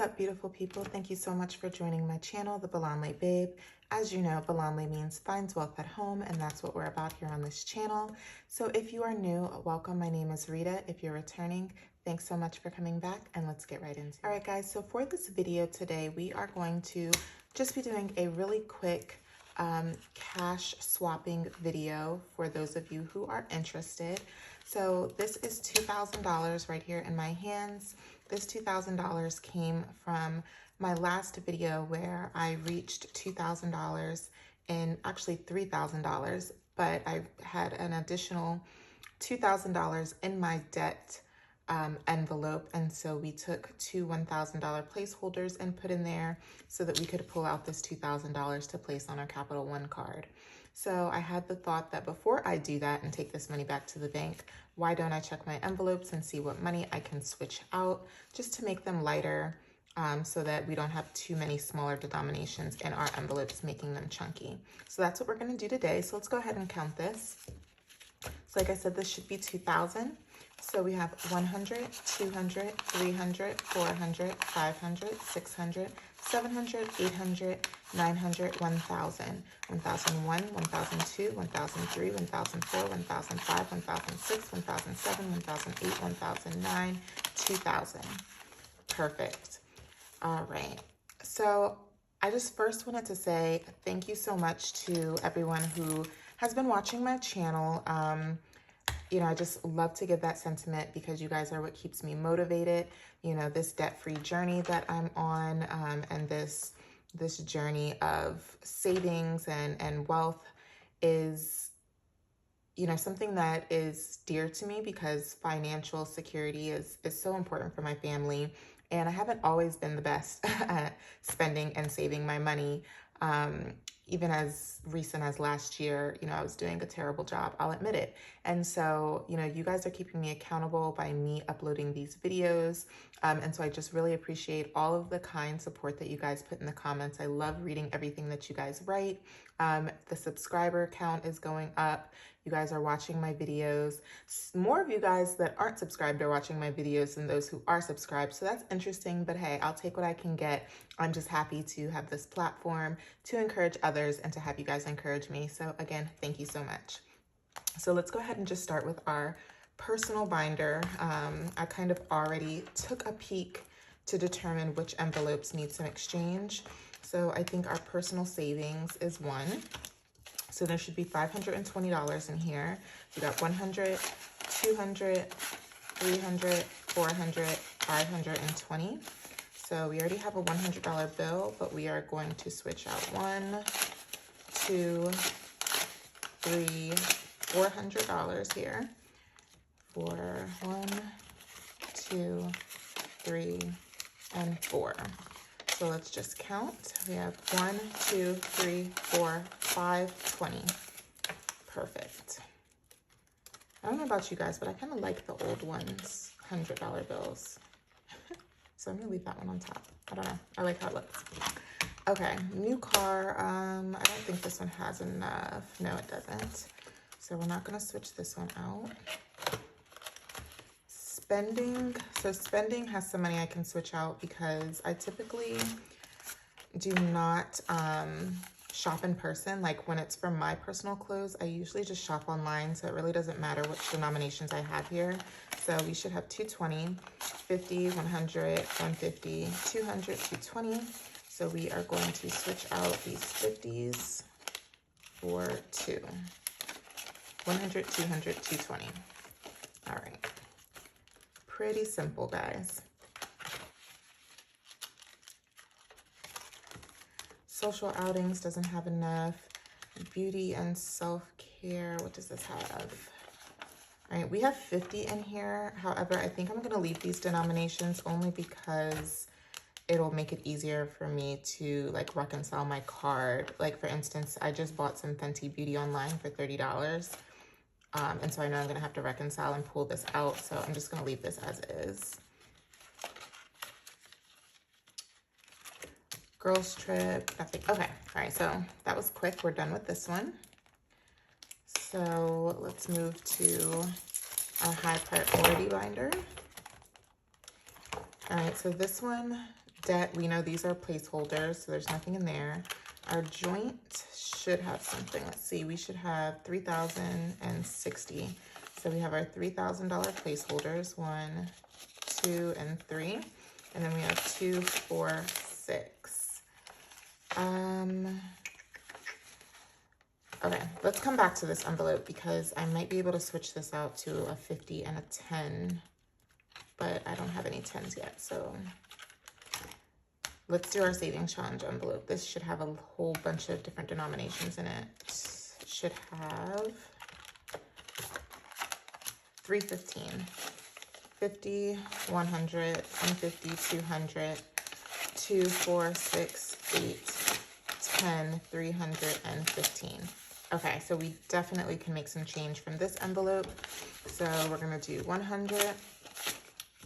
up, beautiful people? Thank you so much for joining my channel, The Balanle Babe. As you know, Balanle means finds wealth at home, and that's what we're about here on this channel. So if you are new, welcome. My name is Rita. If you're returning, thanks so much for coming back, and let's get right into it. All right, guys, so for this video today, we are going to just be doing a really quick cash swapping video for those of you who are interested. So this is $2,000 right here in my hands. This $2,000 came from my last video where I reached $2,000 and actually $3,000, but I had an additional $2,000 in my debt envelope, and so we took two $1,000 placeholders and put in there so that we could pull out this $2,000 to place on our Capital One card. So I had the thought that before I do that and take this money back to the bank, why don't I check my envelopes and see what money I can switch out just to make them lighter, so that we don't have too many smaller denominations in our envelopes, making them chunky. So that's what we're going to do today. So let's go ahead and count this. So like I said, this should be 2,000. So we have 100, 200, 300, 400, 500, 600, 700, 800, 900, 1,000, 1,001, 1,002, 1,003, 1,004, 1,005, 1,006, 1,007, 1,008, 1,009, 2,000. Perfect. All right. So I just first wanted to say thank you so much to everyone who has been watching my channel. You know, I just love to give that sentiment because you guys are what keeps me motivated. You know, this debt-free journey that I'm on, and this journey of savings and wealth is, you know, something that is dear to me because financial security is so important for my family. And I haven't always been the best at spending and saving my money. Even as recent as last year, you know, I was doing a terrible job, I'll admit it. And so, you know, you guys are keeping me accountable by me uploading these videos. And so I just really appreciate all of the kind support that you guys put in the comments. I love reading everything that you guys write. The subscriber count is going up. You guys are watching my videos. More of you guys that aren't subscribed are watching my videos than those who are subscribed. So that's interesting, but hey, I'll take what I can get. I'm just happy to have this platform to encourage others and to have you guys encourage me. So again, thank you so much. So let's go ahead and just start with our personal binder. I kind of already took a peek to determine which envelopes need some exchange. So I think our personal savings is one. So there should be $520 in here. We got 100, 200, 300, 400, 520. So we already have a $100 bill, but we are going to switch out $1, $2, $3, $400 here for 1, 2, 3, and 4. So let's just count. We have 1, 2, 3, 4, 5, 20. Perfect. I don't know about you guys, but I kind of like the old ones, $100 bills. So I'm gonna leave that one on top. I don't know, I like how it looks. Okay, new car. I don't think this one has enough. No, it doesn't. So we're not gonna switch this one out. Spending. So spending has some money I can switch out because I typically do not shop in person. Like when it's for my personal clothes, I usually just shop online. So it really doesn't matter which denominations I have here. So we should have 220, 50, 100, 150, 200, 220. So we are going to switch out these 50s for 2. 100, 200, 220. All right. Pretty simple, guys. Social outings doesn't have enough. Beauty and self-care, what does this have? All right, we have 50 in here. However, I think I'm gonna leave these denominations only because it'll make it easier for me to like reconcile my card. Like for instance, I just bought some Fenty Beauty online for $30. And so I know I'm gonna have to reconcile and pull this out. So I'm just gonna leave this as is. Girls trip, nothing. Okay, all right, so that was quick. We're done with this one. So let's move to our high priority binder. All right, so this one debt, we know these are placeholders, so there's nothing in there. Our joint should have something. Let's see, we should have $3,060. So we have our $3,000 placeholders, 1, 2, and 3. And then we have 2, 4, 6. Okay, let's come back to this envelope because I might be able to switch this out to a 50 and a 10, but I don't have any 10s yet. So let's do our savings challenge envelope. This should have a whole bunch of different denominations in it. It should have 315, 50, 100, 150, 200, 2, 4, 6, 8, 10, 315. Okay, so we definitely can make some change from this envelope. So we're gonna do 100,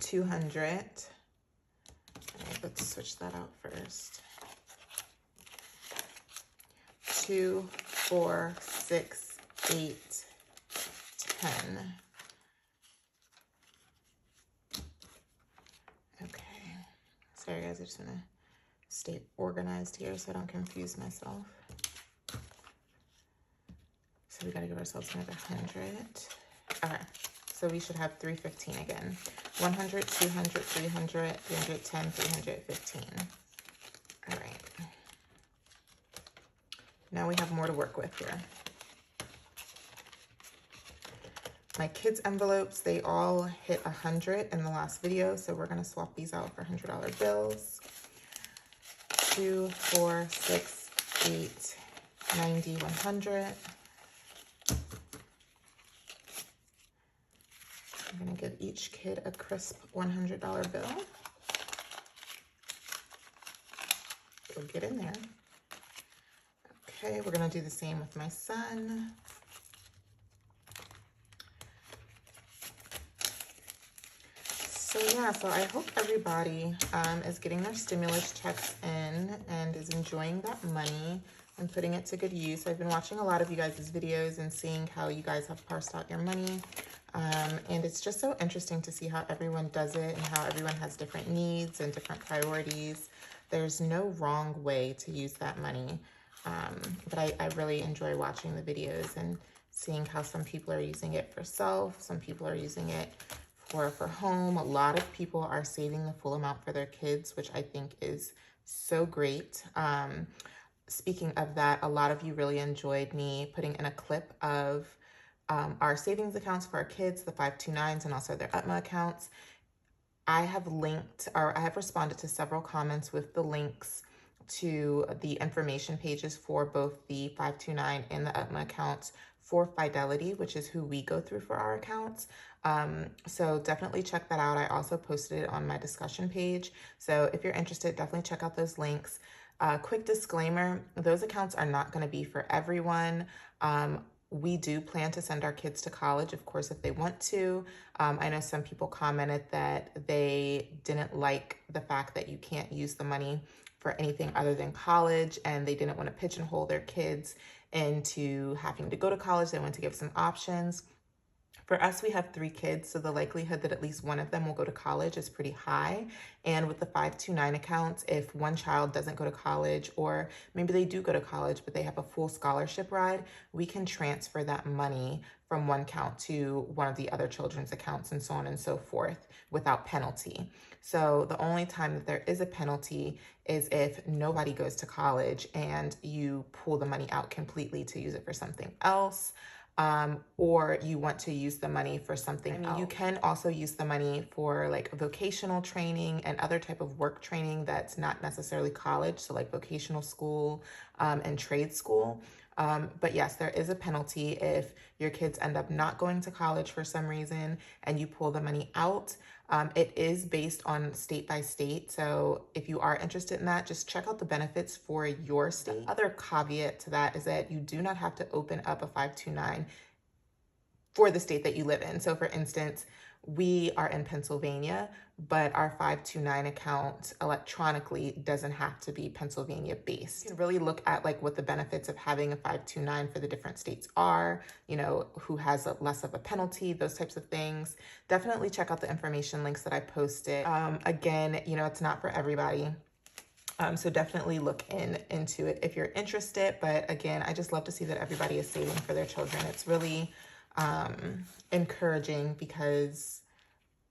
200. All right, let's switch that out first. 2, 4, 6, 8, 10. Okay, sorry guys, I just wanna stay organized here so I don't confuse myself. So we gotta give ourselves another 100. Okay, so we should have 315 again. 100, 200, 300, 310, 315. All right. Now we have more to work with here. My kids' envelopes, they all hit 100 in the last video, so we're gonna swap these out for $100 bills. 2, 4, 6, 8, 90, 100. I'm gonna give each kid a crisp $100 bill. It'll get in there. Okay, we're gonna do the same with my son. So yeah, so I hope everybody is getting their stimulus checks in and is enjoying that money and putting it to good use. I've been watching a lot of you guys' videos and seeing how you guys have parsed out your money. And it's just so interesting to see how everyone does it and how everyone has different needs and different priorities. There's no wrong way to use that money. But I really enjoy watching the videos and seeing how some people are using it for self, some people are using it for home. A lot of people are saving the full amount for their kids, which I think is so great. Speaking of that, a lot of you really enjoyed me putting in a clip of our savings accounts for our kids, the 529s, and also their UTMA accounts. I have linked, or I have responded to several comments with the links to the information pages for both the 529 and the UTMA accounts for Fidelity, which is who we go through for our accounts. So definitely check that out. I also posted it on my discussion page. So if you're interested, definitely check out those links. Quick disclaimer, those accounts are not going to be for everyone. We do plan to send our kids to college, of course, if they want to. I know some people commented that they didn't like the fact that you can't use the money for anything other than college, and they didn't want to pigeonhole their kids into having to go to college. They want to give some options. For us, we have 3 kids, so the likelihood that at least one of them will go to college is pretty high. And with the 529 accounts, if one child doesn't go to college, or maybe they do go to college, but they have a full scholarship ride, we can transfer that money from one account to one of the other children's accounts and so on and so forth without penalty. So the only time that there is a penalty is if nobody goes to college and you pull the money out completely to use it for something else. Or you want to use the money for something else. You can also use the money for like vocational training and other type of work training that's not necessarily college, so like vocational school and trade school. But yes, there is a penalty if your kids end up not going to college for some reason and you pull the money out. It is based on state by state. So if you are interested in that, just check out the benefits for your state. The other caveat to that is that you do not have to open up a 529 for the state that you live in. So for instance, we are in Pennsylvania, but our 529 account electronically doesn't have to be Pennsylvania based. You can really look at like what the benefits of having a 529 for the different states are, you know, who has less of a penalty, those types of things. Definitely check out the information links that I posted. Again, you know, it's not for everybody. So definitely look into it if you're interested. But again, I just love to see that everybody is saving for their children. It's really encouraging, because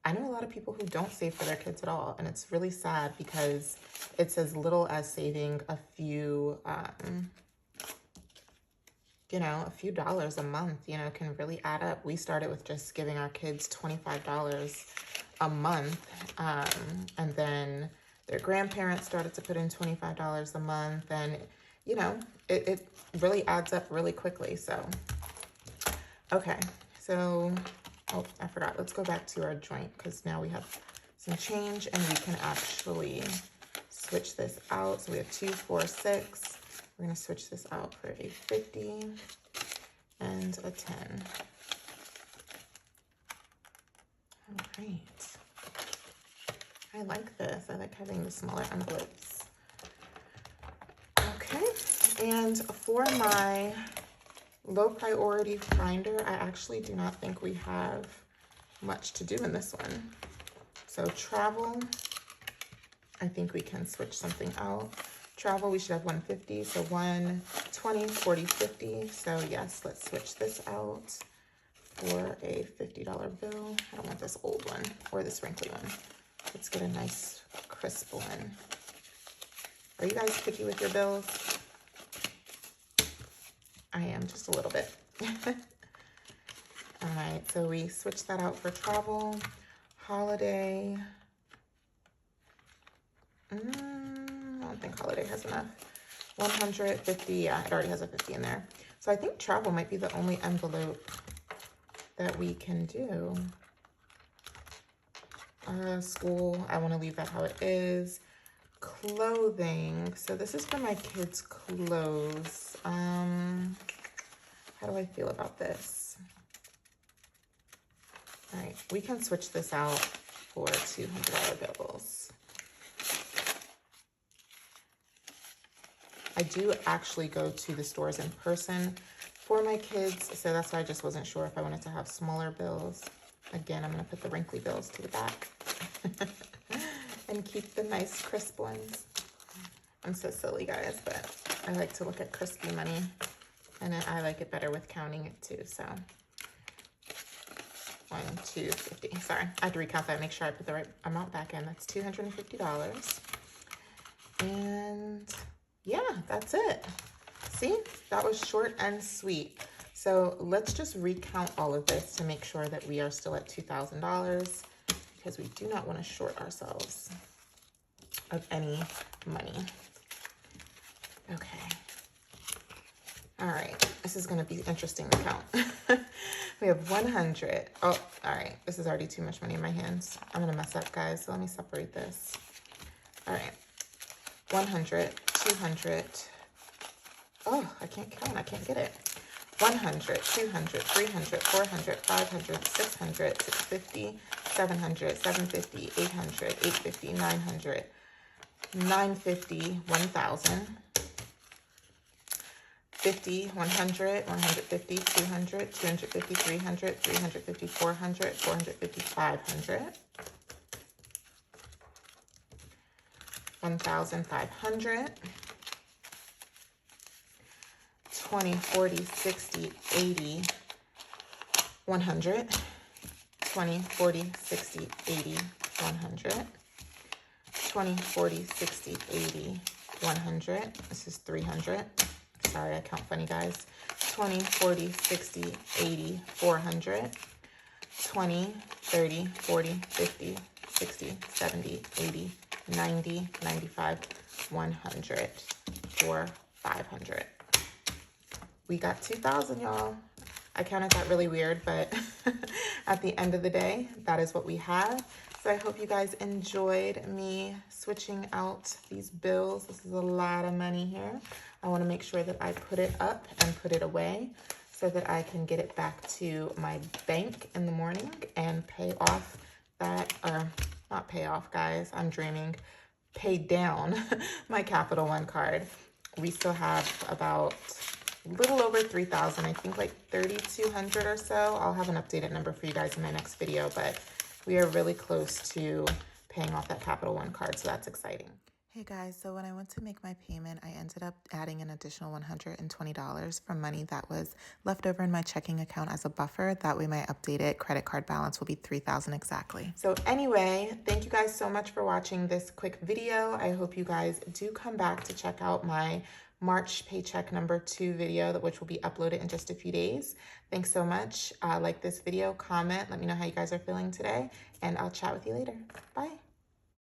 I know a lot of people who don't save for their kids at all. And it's really sad, because it's as little as saving a few, you know, a few dollars a month, you know, can really add up. We started with just giving our kids $25 a month. And then their grandparents started to put in $25 a month. And, you know, it really adds up really quickly. So, okay. So, oh, I forgot. Let's go back to our joint, because now we have some change and we can actually switch this out. So we have 2, 4, 6. We're going to switch this out for a 50 and a 10. All right. I like this. I like having the smaller envelopes. Okay. And for my low priority finder, I actually do not think we have much to do in this one. So travel, I think we can switch something out. Travel, we should have 150, so 120, 40, 50. So yes, let's switch this out for a $50 bill. I don't want this old one or this wrinkly one. Let's get a nice crisp one. Are you guys picky with your bills? I am, just a little bit. All right, so we switched that out for travel. Holiday. I don't think holiday has enough. 150, yeah, it already has a 50 in there. So I think travel might be the only envelope that we can do. School, I want to leave that how it is. Clothing, so this is for my kids' clothes. How do I feel about this? All right, we can switch this out for $200 bills. I do actually go to the stores in person for my kids, so that's why I just wasn't sure if I wanted to have smaller bills. Again, I'm going to put the wrinkly bills to the back and keep the nice crisp ones. I'm so silly, guys, but I like to look at crispy money, and I like it better with counting it too. So 1, 2, 50. Sorry, I have to recount that, make sure I put the right amount back in. That's $250. And yeah, that's it. See, that was short and sweet. So let's just recount all of this to make sure that we are still at $2,000, because we do not want to short ourselves of any money. Okay. All right, this is going to be interesting to count. We have 100. Oh, all right, this is already too much money in my hands. I'm going to mess up, guys, so let me separate this. All right, 100, 200. Oh, I can't count, I can't get it. 100, 200, 300, 400, 500, 600, 650, 700, 750, 800, 850, 900, 950, 1,000, 50, 100, 150, 200, 250, 300, 350, 400, 450, 500, 1,500, 20, 40, 60, 80, 100, 20, 40, 60, 80, 100, 20, 40, 60, 80, 100. This is 300. Sorry, I count funny, guys. 20, 40, 60, 80, 400, 20, 30, 40, 50, 60, 70, 80, 90, 95, 100, or 500. We got 2,000, y'all. I counted that really weird, but at the end of the day, that is what we have. So I hope you guys enjoyed me switching out these bills. This is a lot of money here. I want to make sure that I put it up and put it away so that I can get it back to my bank in the morning and pay off that, or not pay off, guys, I'm dreaming, pay down my Capital One card. We still have about a little over 3,000, I think like 3,200 or so. I'll have an updated number for you guys in my next video, but we are really close to paying off that Capital One card, so that's exciting. Hey guys, so when I went to make my payment, I ended up adding an additional $120 from money that was left over in my checking account as a buffer. That way my updated credit card balance will be $3,000 exactly. So anyway, thank you guys so much for watching this quick video. I hope you guys do come back to check out my March paycheck number 2 video, which will be uploaded in just a few days. Thanks so much. Like this video, comment, let me know how you guys are feeling today, and I'll chat with you later. Bye.